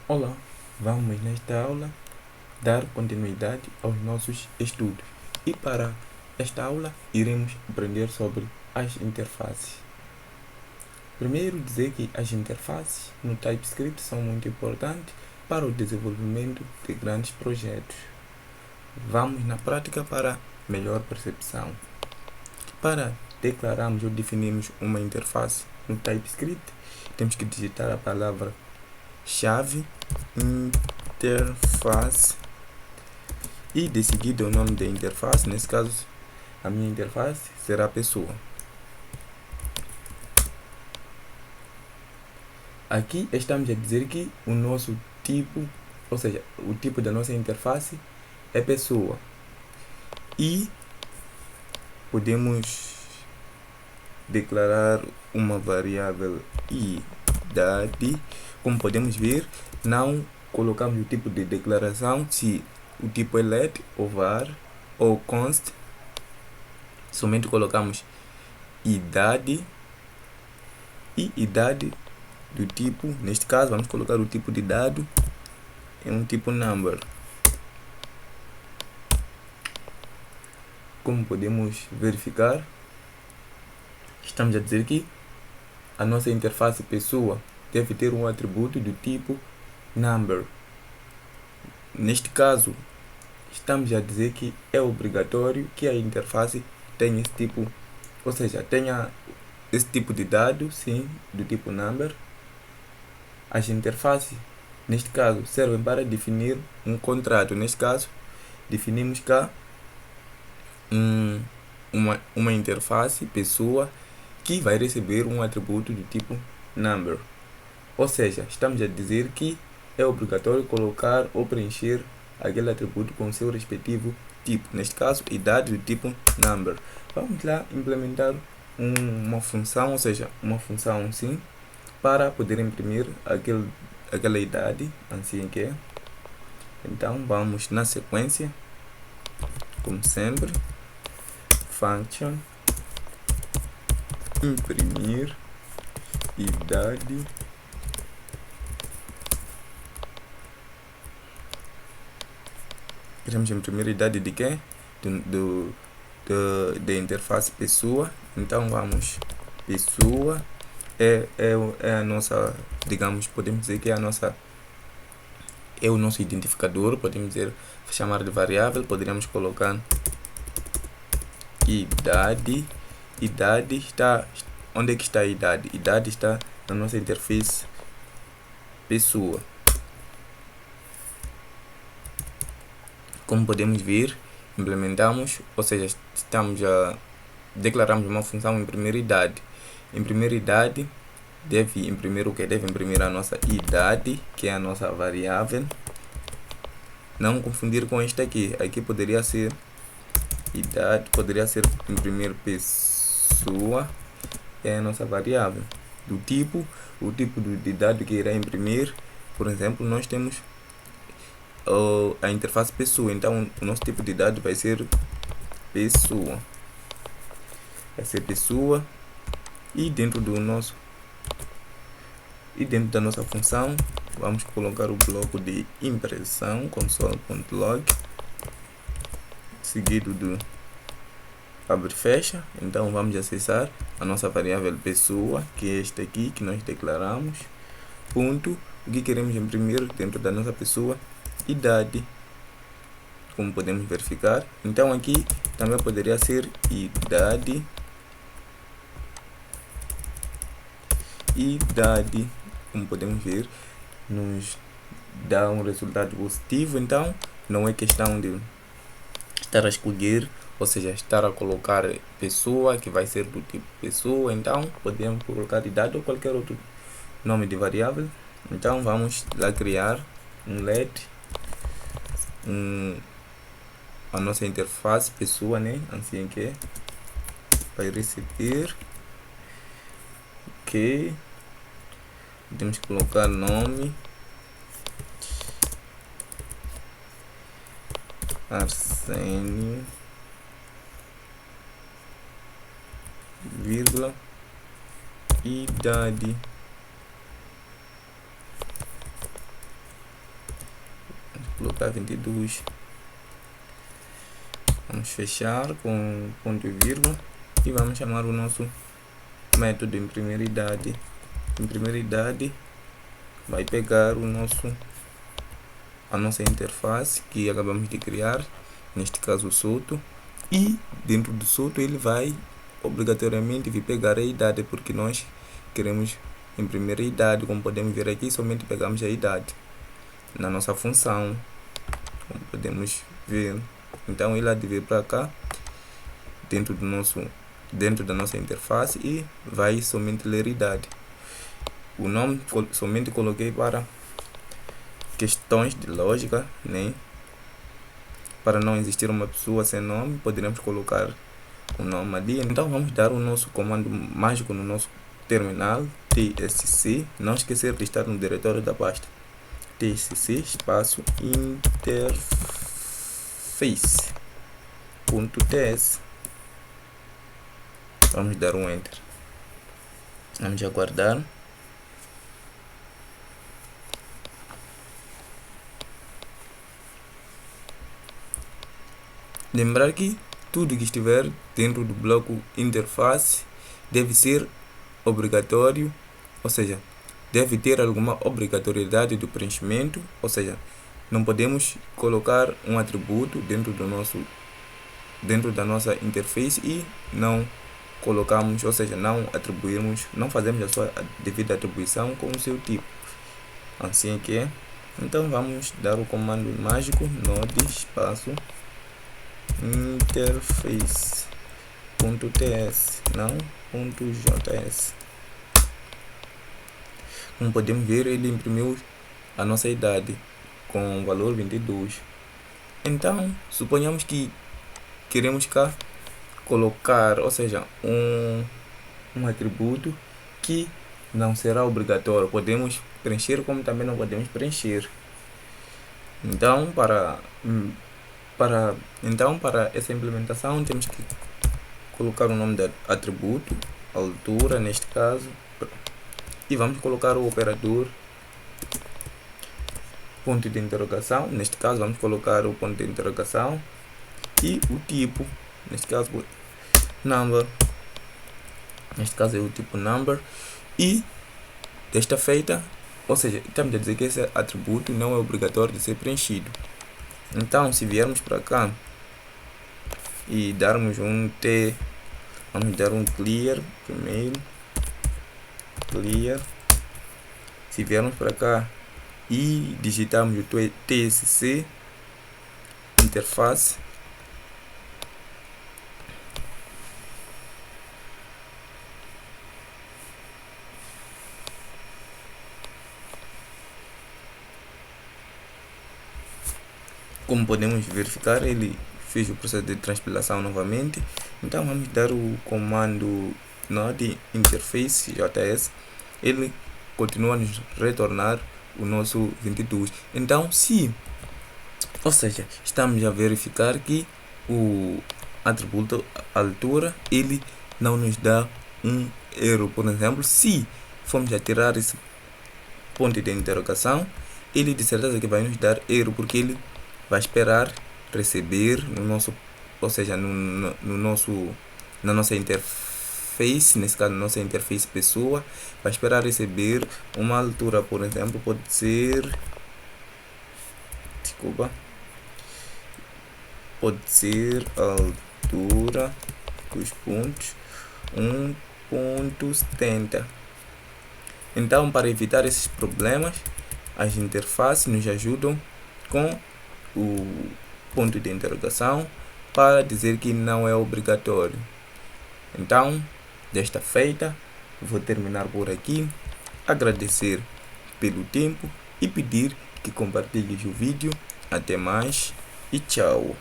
Olá, vamos nesta aula dar continuidade aos nossos estudos e para esta aula iremos aprender sobre as interfaces. Primeiro dizer que as interfaces no TypeScript são muito importantes para o desenvolvimento de grandes projetos. Vamos na prática para melhor percepção. Para declararmos ou definirmos uma interface no TypeScript, temos que digitar a palavra chave interface e de seguida o nome da interface. Nesse caso, a minha interface será pessoa. Aqui estamos a dizer que o nosso tipo, ou seja, o tipo da nossa interface é pessoa. E podemos declarar uma variável idade. Como podemos ver, não colocamos o tipo de declaração se o tipo é let, ou var, ou const. Somente colocamos idade e idade do tipo. Neste caso, vamos colocar o tipo de dado em um tipo number. Como podemos verificar, estamos a dizer que a nossa interface pessoa deve ter um atributo do tipo number. Neste caso, estamos a dizer que é obrigatório que a interface tenha esse tipo, ou seja, tenha esse tipo de dado, sim, do tipo number. As interfaces, neste caso, servem para definir um contrato. Neste caso, definimos cá uma interface pessoa que vai receber um atributo do tipo number. Ou seja, estamos a dizer que é obrigatório colocar ou preencher aquele atributo com seu respectivo tipo. Neste caso, idade do tipo number. Vamos lá implementar uma função, ou seja, uma função sim, para poder imprimir aquela idade, assim que é. Então, vamos na sequência, como sempre, function imprimir idade queremos imprimir a idade de quem? Da interface pessoa. Então vamos, pessoa é a nossa, digamos, podemos dizer que é o nosso identificador, podemos dizer, chamar de variável. Poderíamos colocar idade. Idade está, onde é que está a idade? Idade está na nossa interface pessoa. Como podemos ver, implementamos, ou seja, declaramos uma função imprimir idade. Imprimir idade deve imprimir o que? Deve imprimir a nossa idade, que é a nossa variável. Não confundir com esta aqui. Aqui poderia ser idade, poderia ser imprimir pessoa, é a nossa variável. Do tipo, o tipo de dado que irá imprimir, por exemplo, nós temos a interface pessoa. Então o nosso tipo de dado vai ser pessoa. Vai ser pessoa. E dentro da nossa função, vamos colocar o bloco de impressão, console.log, seguido do abre e fecha. Então vamos acessar a nossa variável pessoa, que é esta aqui que nós declaramos. Ponto. O que queremos imprimir dentro da nossa pessoa? Idade, como podemos verificar. Então aqui também poderia ser idade, como podemos ver, nos dá um resultado positivo. Então não é questão de estar a escolher, ou seja, estar a colocar pessoa, que vai ser do tipo pessoa. Então podemos colocar idade ou qualquer outro nome de variável. Então vamos lá criar um let, a nossa interface pessoa, né? Assim que vai receber, que temos que colocar nome Arsenio, vírgula, idade. colocar 22. Vamos fechar com ponto e vírgula e vamos chamar o nosso método imprimir idade. Imprimir idade vai pegar a nossa interface que acabamos de criar, neste caso o solto, e dentro do solto ele vai obrigatoriamente vir pegar a idade, porque nós queremos imprimir a idade. Como podemos ver aqui, somente pegamos a idade na nossa função, como podemos ver. Então ele há de vir para cá dentro da nossa interface e vai somente ler idade. O nome somente coloquei para questões de lógica, né? Para não existir uma pessoa sem nome, poderemos colocar o nome ali. Então vamos dar o nosso comando mágico no nosso terminal, tsc, não esquecer de estar no diretório da pasta, tsc espaço interface.ts. Vamos dar um enter. Vamos aguardar. Lembrar que tudo que estiver dentro do bloco interface deve ser obrigatório, ou seja, deve ter alguma obrigatoriedade do preenchimento, ou seja, não podemos colocar um atributo dentro da nossa interface e não colocamos, ou seja, não atribuirmos, não fazemos a sua devida atribuição com o seu tipo. Assim que é. Então vamos dar o comando mágico node espaço interface.ts, não .js. Como podemos ver, ele imprimiu a nossa idade com o valor 22. Então, suponhamos que queremos cá colocar, ou seja, um atributo que não será obrigatório. Podemos preencher como também não podemos preencher. Então, para essa implementação temos que colocar o nome do atributo, altura neste caso, e vamos colocar o operador ponto de interrogação. Neste caso vamos colocar o ponto de interrogação e o tipo, neste caso number, neste caso é o tipo number, e desta feita, ou seja, estamos a dizer que esse atributo não é obrigatório de ser preenchido. Então, se viermos para cá e darmos um T, vamos dar um clear primeiro, clear. Se viermos para cá e digitarmos o tsc interface, como podemos verificar, ele fez o processo de transpilação novamente. Então vamos dar o comando node interface js, ele continua a nos retornar o nosso 22. Então ou seja, estamos a verificar que o atributo altura ele não nos dá um erro. Por exemplo, se formos a tirar esse ponto de interrogação, ele de certeza que vai nos dar erro, porque ele vai esperar receber no nosso, ou seja, na nossa interface, nesse caso nossa interface pessoa, vai esperar receber uma altura. Por exemplo, pode ser, pode ser altura dos pontos 1.70. Então, para evitar esses problemas, as interfaces nos ajudam com o ponto de interrogação para dizer que não é obrigatório. Então, desta feita, vou terminar por aqui, agradecer pelo tempo e pedir que compartilhes o vídeo. Até mais e tchau!